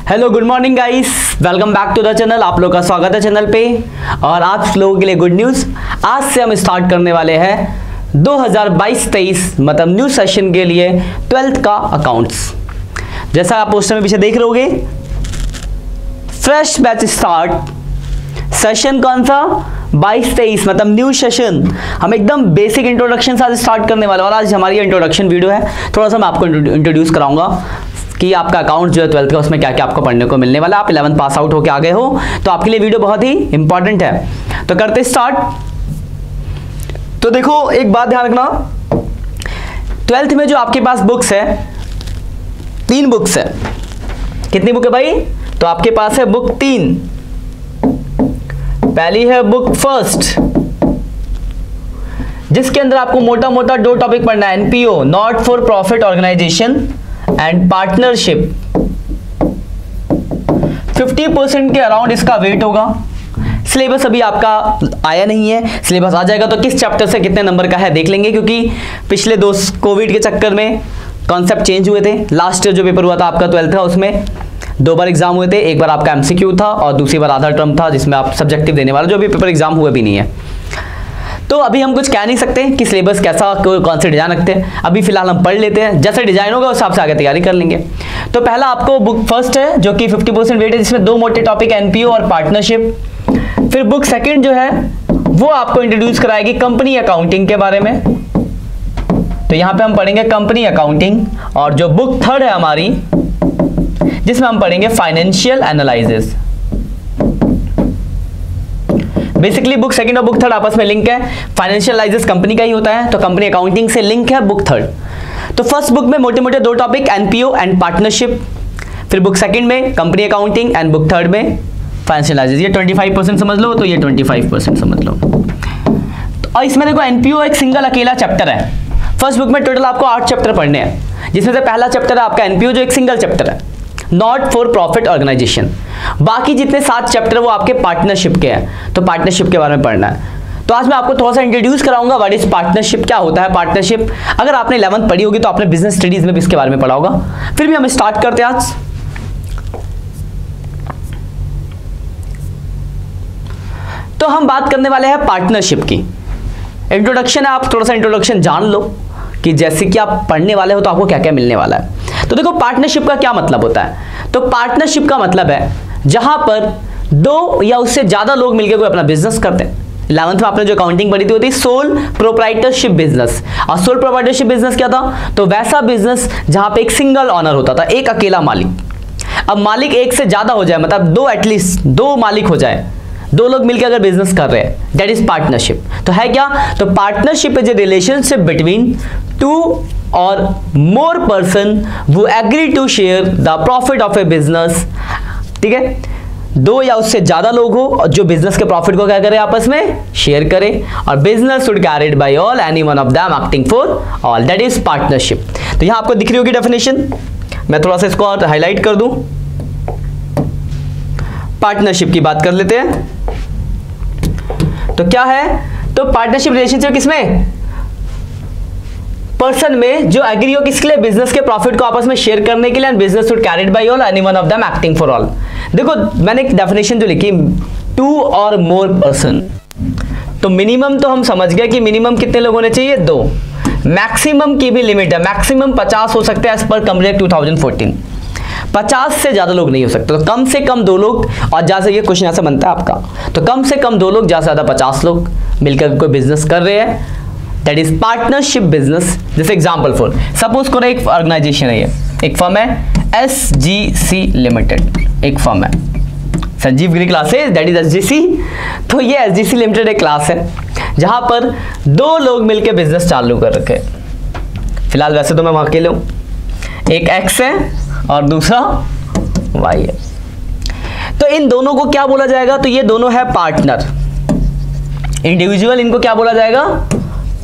Hello good morning guys, welcome back to the channel. आप लोग का स्वागत है चैनल पे। और आप लोगों के लिए गुड न्यूज़, आज से हम स्टार्ट करने वाले हैं 2022-23 मतलब न्यू सेशन के लिए 12th का अकाउंट्स। जैसा आप पोस्टर में पीछे देख रहे होगे, फ्रेश बैच स्टार्ट। सेशन कौन सा? 22-23 मतलब न्यू सेशन। हम एकदम बेसिक इंट्रोडक्शन से आज स्टार्ट करने वाले हैं। और आज हमारी इंट्रोडक्शन वीडियो है, थोड़ा सा मैं आपको इंट्रोड्यूस कराऊंगा कि आपका अकाउंट जो है 12th का, उसमें क्या क्या आपको पढ़ने को मिलने वाला है। आप 11th पास आउट होके आ गए हो तो आपके लिए वीडियो बहुत ही इंपॉर्टेंट है। तो करते स्टार्ट। तो देखो, एक बात ध्यान रखना, 12th में जो आपके पास बुक्स है, 3 बुक्स है। कितनी बुक है भाई? तो आपके पास है बुक 3। पहली है बुक फर्स्ट, जिसके अंदर आपको मोटा मोटा 2 टॉपिक पढ़ना है। NPO, not for profit organization and partnership. 50% के अराउंड इसका वेट होगा। सिलेबस अभी आपका आया नहीं है, सिलेबस आ जाएगा तो किस चैप्टर से कितने नंबर का है देख लेंगे, क्योंकि पिछले 2 कोविड के चक्कर में कॉन्सेप्ट चेंज हुए थे। लास्ट ईयर जो पेपर हुआ था आपका 12th का, उसमें 2 बार एग्जाम हुए थे। एक बार आपका एमसीक्यू था और दूसरी बार आधा टर्म था, जिसमें आप सब्जेक्टिव देने वाले, जो अभी पेपर एग्जाम हुए भी नहीं है। तो अभी हम कुछ कह नहीं सकते कि सिलेबस कैसा, कौन से डिजाइन रखते हैं। अभी फिलहाल हम पढ़ लेते हैं, जैसे डिजाइन होगा उस हिसाब से आगे तैयारी कर लेंगे। तो पहला आपको बुक फर्स्ट है, जो कि 50% वेट है, जिसमें 2 मोटे टॉपिक, एनपीओ और पार्टनरशिप। फिर बुक सेकंड जो है वो आपको इंट्रोड्यूस कराएगी कंपनी अकाउंटिंग के बारे में। तो यहां पे हम पढ़ेंगे कंपनी अकाउंटिंग। और जो बुक थर्ड है हमारी, जिसमें हम पढ़ेंगे financial analysis. Basically book second और बुक थर्ड आपस में लिंक है। फाइनेंशियल एनालिसिस कंपनी का ही होता है, तो कंपनी अकाउंटिंग से लिंक है बुक थर्ड। तो फर्स्ट बुक में मोटे मोटे 2 टॉपिक, एनपीओ एंड पार्टनरशिप। फिर बुक सेकंड में company accounting and book third में फाइनेंशियल एनालिसिस। ये 25% समझ लो, तो ये 25% समझ लो। तो और इसमें देखो, एनपीओ एक सिंगल अकेला चैप्टर है। फर्स्ट बुक में टोटल आपको 8 चैप्टर पढ़ने हैं, जिसमें से पहला चैप्टर है आपका एनपीओ, जो एक सिंगल चैप्टर है, नॉट फॉर प्रॉफिट ऑर्गेनाइजेशन। बाकी जितने 7 चैप्टर वो आपके पार्टनरशिप के हैं, तो पार्टनरशिप के बारे में पढ़ना है। तो आज मैं आपको थोड़ा सा इंट्रोड्यूस कराऊंगा व्हाट इज पार्टनरशिप, क्या होता है पार्टनरशिप। अगर आपने 11th पढ़ी होगी तो आपने बिजनेस स्टडीज में भी इसके बारे में पढ़ा होगा। फिर भी हम स्टार्ट करते हैं आज। तो हम बात करने वाले हैं पार्टनरशिप की। इंट्रोडक्शन है, आप थोड़ा सा इंट्रोडक्शन जान लो कि जैसे कि आप पढ़ने वाले हो तो आपको क्या क्या मिलने वाला है। तो देखो, पार्टनरशिप का क्या मतलब होता है। तो पार्टनरशिप का मतलब है जहां पर 2 या उससे ज्यादा लोग मिलकर कोई अपना बिजनेस करते हैं। 11th में आपने जो अकाउंटिंग पढ़ी थी, होती सोल प्रोप्राइटरशिप बिजनेस। और सोल प्रोप्राइटरशिप बिजनेस क्या था? तो वैसा बिजनेस जहां पे एक सिंगल ऑनर होता था, एक अकेला मालिक। अब मालिक एक से ज्यादा हो जाए, मतलब 2, एटलीस्ट 2 मालिक हो जाए, 2 लोग मिलकर अगर बिजनेस कर रहे हैं, दैट इज पार्टनरशिप। तो है क्या? तो partnership is a relationship between 2 और more person who agree to share the profit of a business. ठीक है, 2 या उससे ज्यादा लोग हो जो बिजनेस के प्रॉफिट को क्या करें, आपस में शेयर करें। और business should carried by all, any one of them acting for all, that is partnership. तो यहां आपको दिख रही होगी डेफिनेशन, मैं थोड़ा सा इसको और हाईलाइट कर दूं। पार्टनरशिप की बात कर लेते हैं। तो क्या है? तो पार्टनरशिप रिलेशनशिप किसमें? पर्सन में जो एग्री हो किसके लिए, बिजनेस के प्रॉफिट को आपस में शेयर करने के लिए। And business should carried by all, any one of them acting for all. देखो, मैंने एक डेफिनेशन जो लिखी, 2 और मोर पर्सन। तो मिनिमम तो हम समझ गए कि मिनिमम कितने लोग होने चाहिए, 2। मैक्सिमम की भी लिमिट है, मैक्सिमम 50 हो सकते हैं एज पर कॉमन एक्ट 2014। 50 से ज्यादा लोग नहीं हो सकते। तो कम से कम 2 लोग, और जहां से ये क्वेश्चन ऐसा बनता है आपका, तो कम से कम 2 लोग, ज्यादा से ज्यादा 50 लोग मिलकर कोई बिजनेस कर रहे हैं, दैट इज पार्टनरशिप बिजनेस। जैसे एग्जांपल फॉर सपोज करो, एक ऑर्गेनाइजेशन है, ये एक फर्म है SGC लिमिटेड, एक फर्म है संजीव गिरी क्लासेस, दैट इज SGC। तो ये SGC लिमिटेड एक क्लास है जहां पर 2 लोग मिलकर बिजनेस चालू कर रखे। फिलहाल वैसे तो मैं वहां अकेले हूं, एक X है और दूसरा Y है। तो इन दोनों को क्या बोला जाएगा? तो ये दोनों है पार्टनर। इंडिविजुअल इनको क्या बोला जाएगा?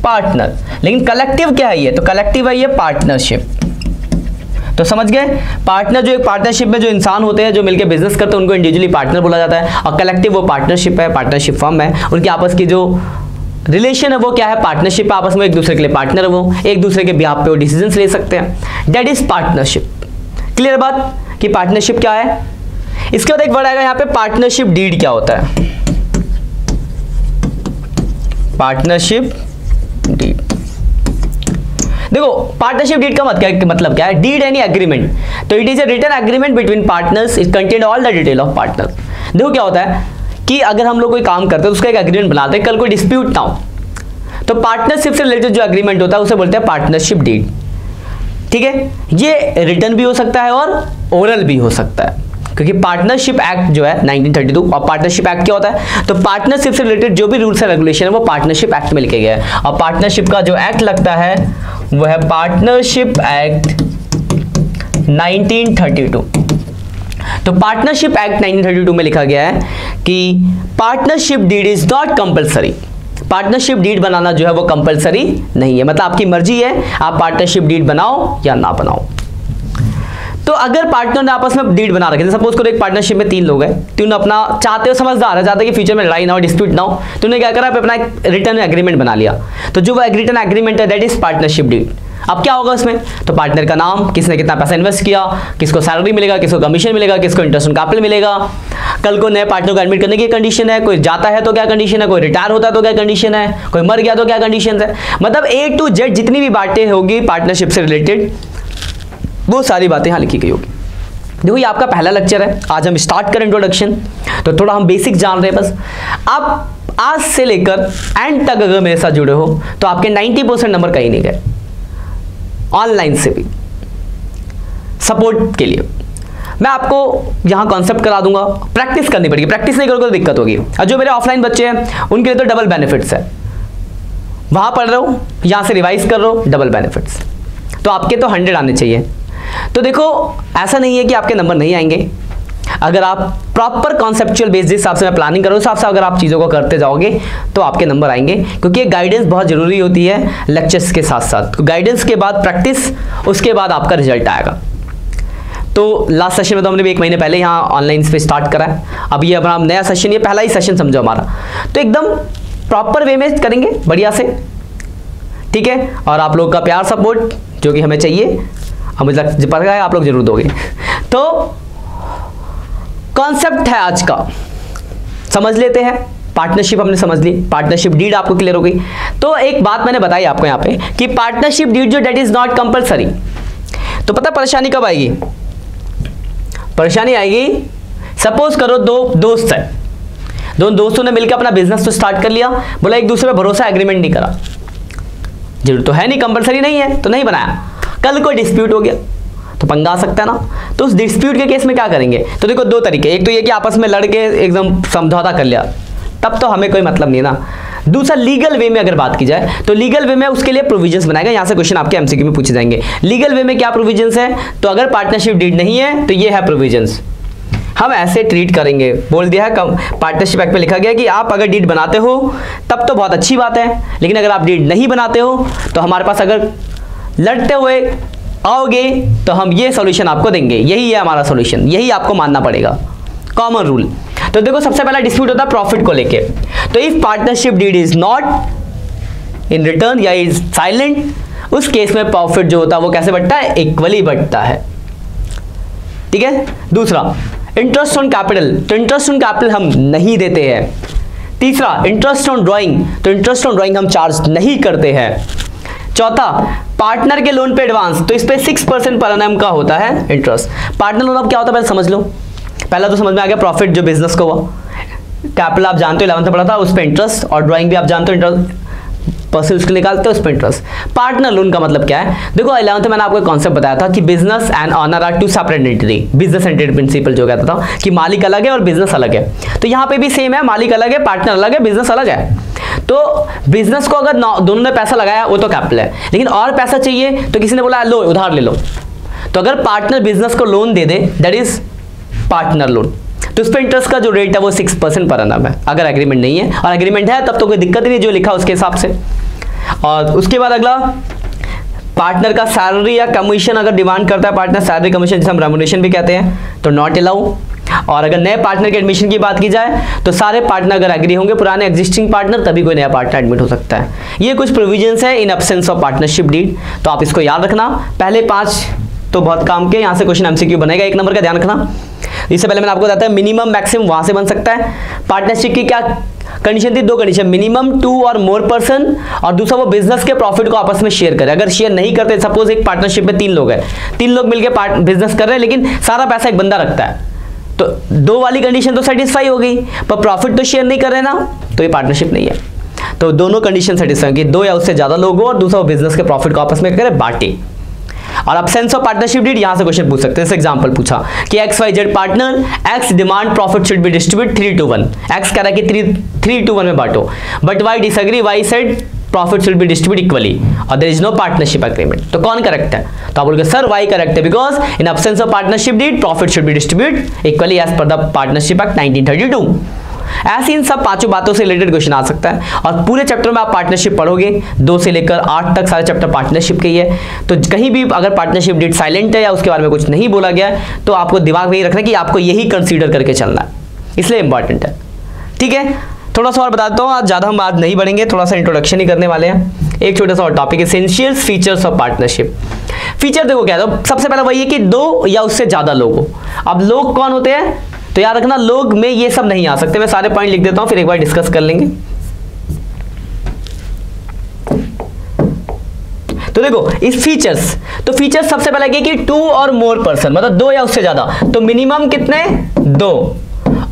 पार्टनर। लेकिन कलेक्टिव क्या है ये? तो कलेक्टिव है ये पार्टनरशिप। तो समझ गए, पार्टनर जो एक पार्टनरशिप में जो इंसान होते हैं जो मिलकर बिजनेस करते हैं, उनको इंडिविजुअली पार्टनर बोला जाता है। और कलेक्टिव वो पार्टनरशिप है, पार्टनरशिप फर्म है, उनकी आपस की जो रिलेशन है वो क्या है? पार्टनरशिप। आपस में एक दूसरे के लिए पार्टनर है, वो एक दूसरे के बिहाफ पे वो डिसीजंस ले सकते हैं, दैट इज पार्टनरशिप। क्लियर बात? कि पार्टनरशिप क्या है। इसके बाद एक वर्ड आएगा यहाँ पे पार्टनरशिप डीड क्या होता है, पार्टनरशिप डीड। देखो पार्टनरशिप डीड का मतलब क्या है, डीड एनी एग्रीमेंट, तो it is a written agreement between partners, it contain all the detail of partner. देखो क्या होता है कि अगर हम लोग कोई काम करते हैं तो उसका एक एग्रीमेंट बनाते हैं, कल कोई डिस्प्यूट ना हो तो पार्टनरशिप से रिलेटेड जो एग्रीमेंट होता है उसे बोलते हैं पार्टनरशिप डीड। ठीक है, ये रिटन भी हो सकता है और ओरल भी हो सकता है, क्योंकि पार्टनरशिप एक्ट जो है 1932, और पार्टनरशिप एक्ट क्या होता है, तो पार्टनरशिप से रिलेटेड जो भी रूल्स एंड रेगुलेशन है वो पार्टनरशिप एक्ट में लिखे गए हैं। और पार्टनरशिप का जो एक्ट लगता है वो है पार्टनरशिप एक्ट 1932। तो पार्टनरशिप एक्ट 1932 में लिखा गया है कि partnership deed is not compulsory. Partnership deed बनाना जो है वो कंपलसरी नहीं है, मतलब आपकी मर्जी है आप पार्टनरशिप डीड बनाओ या ना बनाओ। तो अगर पार्टनर ने आपस में डीड बना रखे, सपोज करो एक पार्टनरशिप में 3 लोग हैं, तीनों अपना चाहते हो, समझदार है, चाहते कि फ्यूचर में लड़ाई ना हो, डिस्प्यूट ना हो, तो उन्हें क्या करा, अपना एक रिटर्न एग्रीमेंट बना लिया। तो जो वो रिटर्न एग्रीमेंट है दैट इज पार्टनरशिप डीड। अब क्या होगा उसमें, तो पार्टनर का नाम, किसने कितना पैसा इन्वेस्ट किया, किसको सैलरी मिलेगा, किसको कमीशन मिलेगा, किसको इंटरेस्ट ऑन कैपिटल मिलेगा, कल को नए पार्टनर को एडमिट करने की कंडीशन है, कोई जाता है तो क्या कंडीशन है, कोई रिटायर होता है तो क्या कंडीशन है, कोई मर गया तो क्या कंडीशन है, मतलब A to Z जितनी भी बातें होगी पार्टनरशिप से रिलेटेड वो सारी बातें यहाँ लिखी गई होगी। देखो ये आपका पहला लेक्चर है, आज हम स्टार्ट करें इंट्रोडक्शन, तो थोड़ा हम बेसिक जान रहे हैं बस। आप आज से लेकर एंड तक अगर मेरे साथ जुड़े हो तो आपके 90% नंबर कहीं नहीं गए, ऑनलाइन से भी सपोर्ट के लिए मैं आपको यहाँ कॉन्सेप्ट करा दूंगा, प्रैक्टिस करनी पड़ेगी, प्रैक्टिस नहीं करोगे तो दिक्कत होगी। और जो मेरे ऑफलाइन बच्चे हैं उनके लिए तो डबल बेनिफिट्स है, वहाँ पढ़ रहे हो यहाँ से रिवाइज कर रहे हो, डबल बेनिफिट्स, तो आपके तो 100 आने चाहिए। तो देखो ऐसा नहीं है कि आपके नंबर नहीं आएंगे, अगर आप प्रॉपर कॉन्सेप्चुअल बेस जिस हिसाब से मैं प्लानिंग करूँ उस हिसाब से अगर आप चीज़ों को करते जाओगे तो आपके नंबर आएंगे, क्योंकि गाइडेंस बहुत ज़रूरी होती है लेक्चर्स के साथ साथ। गाइडेंस के बाद प्रैक्टिस, उसके बाद आपका रिजल्ट आएगा। तो लास्ट सेशन में तो हमने भी 1 महीने पहले यहाँ ऑनलाइन पे स्टार्ट करा है, अब ये अपना नया सेशन, ये पहला ही सेशन समझो हमारा, तो एकदम प्रॉपर वे में करेंगे बढ़िया से, ठीक है। और आप लोग का प्यार सपोर्ट जो कि हमें चाहिए, अब मुझे पता है आप लोग जरूर दोगे। तो कॉन्सेप्ट है आज का, समझ लेते हैं। पार्टनरशिप हमने समझ ली, पार्टनरशिप डीड आपको क्लियर हो गई। तो एक बात मैंने बताई आपको यहाँ पे कि पार्टनरशिप डीड जो डेट इज नॉट कंपलसरी, तो पता परेशानी कब आएगी, परेशानी आएगी सपोज करो 2 दोस्त है, दोनों दोस्तों ने मिलकर अपना बिजनेस तो स्टार्ट कर लिया, बोला एक दूसरे पे भरोसा एग्रीमेंट नहीं करा, जरूर तो है नहीं, कंपलसरी नहीं है तो नहीं बनाया, कल कोई डिस्प्यूट हो गया तो पंगा आ सकता है ना। तो उस डिस्प्यूट के केस में क्या करेंगे, तो देखो 2 तरीके, एक तो ये कि आपस में लड़के एकदम समझौता कर लिया, तब तो हमें कोई मतलब नहीं ना। दूसरा लीगल वे में अगर बात की जाए तो लीगल वे में उसके लिए प्रोविजंस बनाएगा, यहाँ से क्वेश्चन आपके एमसीक्यू में पूछे जाएंगे। लीगल वे में क्या प्रोविजंस है, तो अगर पार्टनरशिप डीड नहीं है तो ये है प्रोविजंस, हम ऐसे ट्रीट करेंगे। बोल दिया है पार्टनरशिप एक्ट में लिखा गया कि आप अगर डीड बनाते हो तब तो बहुत अच्छी बात है, लेकिन अगर आप डीड नहीं बनाते हो तो हमारे पास अगर लड़ते हुए आओगे तो हम ये सॉल्यूशन आपको देंगे, यही है हमारा सॉल्यूशन, यही आपको मानना पड़ेगा, कॉमन रूल। तो देखो सबसे पहला डिस्प्यूट होता है प्रॉफिट को लेके, तो if partnership deed is not in written या इज साइलेंट, उस केस में प्रॉफिट जो होता है वो कैसे बढ़ता है, इक्वली बढ़ता है, ठीक है। दूसरा इंटरेस्ट ऑन कैपिटल, तो इंटरेस्ट ऑन कैपिटल हम नहीं देते हैं। तीसरा इंटरेस्ट ऑन ड्राइंग, तो इंटरेस्ट ऑन ड्राइंग हम चार्ज नहीं करते हैं। चौथा पार्टनर के लोन पे एडवांस, तो इस पे 6% पर एनम का होता है इंटरेस्ट। पार्टनर लोन अब क्या होता है पहले समझ लो, पहला तो समझ में आ गया प्रॉफिट जो बिजनेस को हुआ, कैपिटल आप जानते हो 11th में पढ़ा था उस पे इंटरेस्ट, और ड्राइंग भी आप जानते हो इंटरेस्ट परसेंट उसको निकालते हो उस पे इंटरेस्ट। पार्टनर लोन का मतलब क्या है, देखो 11th में मैंने आपको कॉन्सेप्ट बताया था कि business and owner are 2 separate entity, business entity principle जो कहता था कि मालिक अलग है और बिजनेस अलग है, तो यहाँ पे भी सेम है, मालिक अलग है, पार्टनर अलग है, बिजनेस अलग है। तो बिजनेस को अगर दोनों ने पैसा लगाया वो तो कैपिटल है, लेकिन और पैसा चाहिए तो किसी ने बोला लो उधार ले लो, तो अगर पार्टनर बिजनेस को loan they they that is partner loan, तो उस पर इंटरेस्ट का जो रेट है वो 6% पर एनम है, अगर एग्रीमेंट नहीं है, और एग्रीमेंट है तब तो कोई दिक्कत नहीं जो लिखा उसके हिसाब से। और उसके बाद अगला पार्टनर का सैलरी या कमीशन अगर डिमांड करता है पार्टनर, सैलरी कमीशन जिसे हम रेम्युनरेशन भी कहते हैं, तो नॉट अलाउ। और अगर नए पार्टनर के एडमिशन की बात की जाए तो सारे पार्टनर अगर एग्री होंगे, पुराने एग्जिस्टिंग पार्टनर, तभी कोई नया पार्टनर एडमिट हो सकता है। ये कुछ प्रोविजंस है in absence of partnership deed, तो आप इसको याद रखना। पहले 5 तो बहुत काम के, यहां से क्वेश्चन एमसीक्यू बनेगा 1 नंबर का, ध्यान रखना। इससे पहले मैंने आपको बताया मिनिमम मैक्सिमम वहां से बन सकता है। पार्टनरशिप की क्या कंडीशन थी? 2 कंडीशन, मिनिमम 2 और मोर पर्सन, और दूसरा वो बिजनेस के प्रॉफिट को आपस में शेयर करे। अगर शेयर नहीं करते, सपोज एक पार्टनरशिप में 3 लोग हैं, 3 लोग मिलकर बिजनेस कर रहे हैं, लेकिन सारा पैसा एक बंदा रखता है, तो 2 वाली कंडीशन तो सेटिस्फाई हो गई, पर प्रॉफिट तो शेयर नहीं कर रहे ना, तो ये पार्टनरशिप नहीं है। तो दोनों कंडीशन सेटिस्फाई होगी, 2 या उससे ज्यादा लोग हो और दूसरा बिजनेस के प्रॉफिट को आपस में करे, बांटे। और अब्सेंस ऑफ पार्टनरशिप डीड, यहां से क्वेश्चन पूछ सकते हैं। जैसे एग्जांपल पूछा कि XYZ partner, X demand profit should be distribute 3-1, X कह रहा है कि 3-1 में बांटो, but Y disagree, Y said profit should be distribute equally और there is no partnership agreement. तो कौन करेक्ट है? तो आप बोलोगे सर Y करेक्ट है, because in absence of partnership deed profit should be distribute equally as per the partnership act 1932। ऐसी इन सब 5 बातों से रिलेटेड क्वेश्चन आ सकता है, और पूरे चैप्टर में आप पार्टनरशिप पढ़ोगे, 2 से लेकर 8 तक सारे चैप्टर पार्टनरशिप के ही है। तो कहीं भी अगर पार्टनरशिप डीड साइलेंट है या उसके बारे में कुछ नहीं बोला गया है, तो आपको दिमाग में ये रखना है कि आपको यही कंसीडर करके चलना है, इसलिए इंपॉर्टेंट है। ठीक है, थोड़ा सा और बताता हूँ, आज ज़्यादा हम आज नहीं बढ़ेंगे, थोड़ा सा इंट्रोडक्शन ही करने वाले हैं। एक छोटा सा और topic, essentials features of partnership. Feature देखो क्या है, तो सबसे पहला वही है कि 2 या उससे ज़्यादा लोग हो। अब लोग कौन होते हैं? तो याद रखना, लोग में ये सब नहीं आ सकते। मैं सारे पॉइंट लिख देता हूं, फिर एक बार डिस्कस कर लेंगे। तो देखो इस फीचर्स, तो फीचर्स सबसे पहले कि 2 और मोर पर्सन, मतलब 2 या उससे ज्यादा। तो मिनिमम कितने? 2,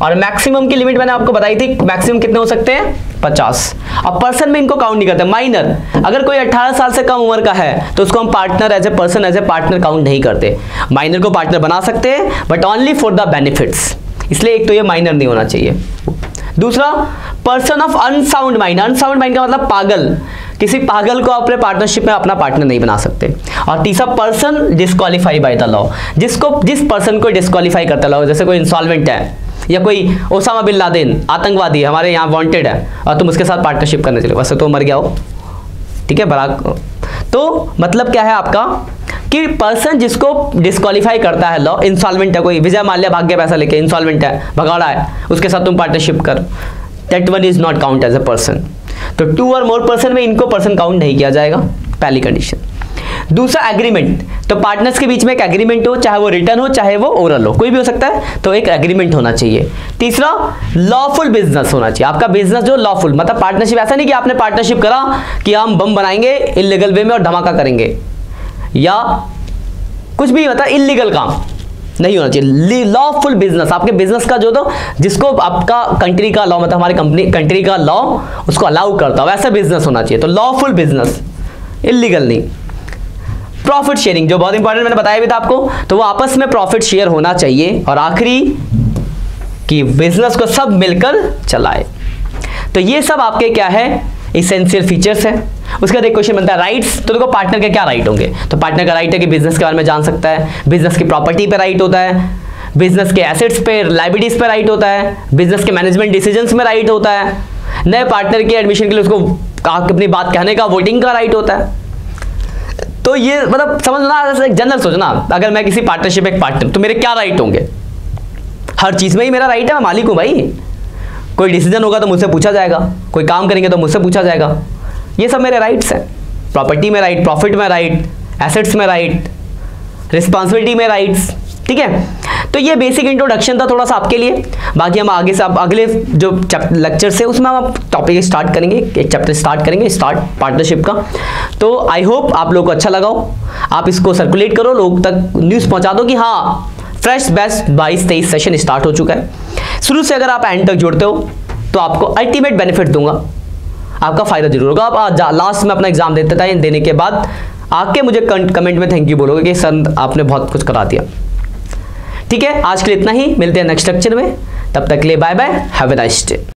और मैक्सिमम की लिमिट मैंने आपको बताई थी, मैक्सिमम कितने हो सकते हैं? 50। अब पर्सन में इनको काउंट नहीं करते। माइनर, अगर कोई 18 साल से कम उम्र का है तो उसको हम partner as a person, as a partner count नहीं करते। माइनर को पार्टनर बना सकते हैं, but only for the benefits, इसलिए एक तो ये माइनर नहीं होना चाहिए। दूसरा, person of unsound mind. Unsound mind का मतलब पागल, किसी पागल को अपने पार्टनरशिप में अपना पार्टनर नहीं बना सकते। और तीसरा, person disqualify by the law, जिस पर्सन को डिस्क्वालीफाई करता लॉ, जैसे कोई इंसॉल्वेंट है या कोई ओसामा बिन लादेन आतंकवादी हमारे यहाँ वांटेड है और तुम उसके साथ पार्टनरशिप करने चले, वैसे तो मर गया हो, ठीक है, बराक। तो मतलब क्या है आपका कि पर्सन जिसको डिस्क्वालीफाई करता है लॉ, इंसॉल्वेंट है, कोई विजय माल्या भाग गया पैसा लेके, इंसॉल्वेंट है, भगाड़ा है, उसके साथ तुम पार्टनरशिप कर, that one is not count as a person. तो 2 और मोर पर्सन में इनको पर्सन काउंट नहीं किया जाएगा, पहली कंडीशन। दूसरा, एग्रीमेंट। तो पार्टनर्स के बीच में एक एग्रीमेंट हो, चाहे वो रिटर्न हो चाहे वो ओरल हो, कोई भी हो सकता है, तो एक एग्रीमेंट होना चाहिए। तीसरा, लॉफुल बिजनेस होना चाहिए। आपका बिजनेस जो लॉफुल, मतलब पार्टनरशिप ऐसा नहीं कि आपने पार्टनरशिप करा कि हम बम बनाएंगे इलीगल वे में और धमाका करेंगे या कुछ भी, मतलब इलीगल काम नहीं होना चाहिए। लॉफुल बिजनेस, आपके बिजनेस का जो, तो जिसको आपका कंट्री का लॉ, मतलब हमारी कंट्री का लॉ उसको अलाउ करता हो, वैसा बिजनेस होना चाहिए। तो लॉफुल बिजनेस, इलीगल नहीं। प्रॉफिट शेयरिंग, जो बहुत इंपॉर्टेंट मैंने बताया भी था आपको, तो वो आपस में प्रॉफिट शेयर होना चाहिए। और आखिरी, कि बिजनेस को सब मिलकर चलाए। तो ये सब आपके क्या है, इसेंशियल फीचर्स है। उसके बाद एक क्वेश्चन बनता है राइट्स। तो देखो पार्टनर के क्या राइट होंगे? तो पार्टनर का राइट है कि बिजनेस के बारे में जान सकता है, बिजनेस की प्रॉपर्टी पे राइट होता है, बिजनेस के एसेट्स पे, लायबिलिटीज पे राइट होता है, बिजनेस के मैनेजमेंट डिसीजंस में राइट होता है, नए पार्टनर के एडमिशन के लिए उसको अपनी बात कहने का, वोटिंग का राइट होता है। तो ये मतलब समझना, एक जनरल सोचना, अगर मैं किसी पार्टनरशिप एक पार्टनर, तो मेरे क्या राइट होंगे? हर चीज में ही मेरा राइट है, मैं मालिक हूं भाई। कोई डिसीजन होगा तो मुझसे पूछा जाएगा, कोई काम करेंगे तो मुझसे पूछा जाएगा, ये सब मेरे राइट्स हैं। प्रॉपर्टी में राइट, प्रॉफिट में राइट, एसेट्स में राइट, रिस्पॉन्सिबिलिटी में राइट्स, ठीक है। तो ये बेसिक इंट्रोडक्शन था थोड़ा सा आपके लिए। बाकी हम आगे से अगले जो लेक्चर से उसमें हम टॉपिक स्टार्ट करेंगे, एक चैप्टर स्टार्ट करेंगे, स्टार्ट पार्टनरशिप का। तो आई होप आप लोगों को अच्छा लगा हो। आप इसको सर्कुलेट करो, लोग तक न्यूज़ पहुंचा दो कि हाँ फ्रेश बैच 22-23 सेशन स्टार्ट हो चुका है। शुरू से अगर आप एंड तक जुड़ते हो तो आपको अल्टीमेट बेनिफिट दूंगा, आपका फायदा जरूर होगा। आप लास्ट में अपना एग्जाम देने के बाद आके मुझे कमेंट में थैंक यू बोलोगे कि सर आपने बहुत कुछ करा दिया। ठीक है, आज के लिए इतना ही, मिलते हैं नेक्स्ट लेक्चर में, तब तक के लिए bye bye, have a nice day.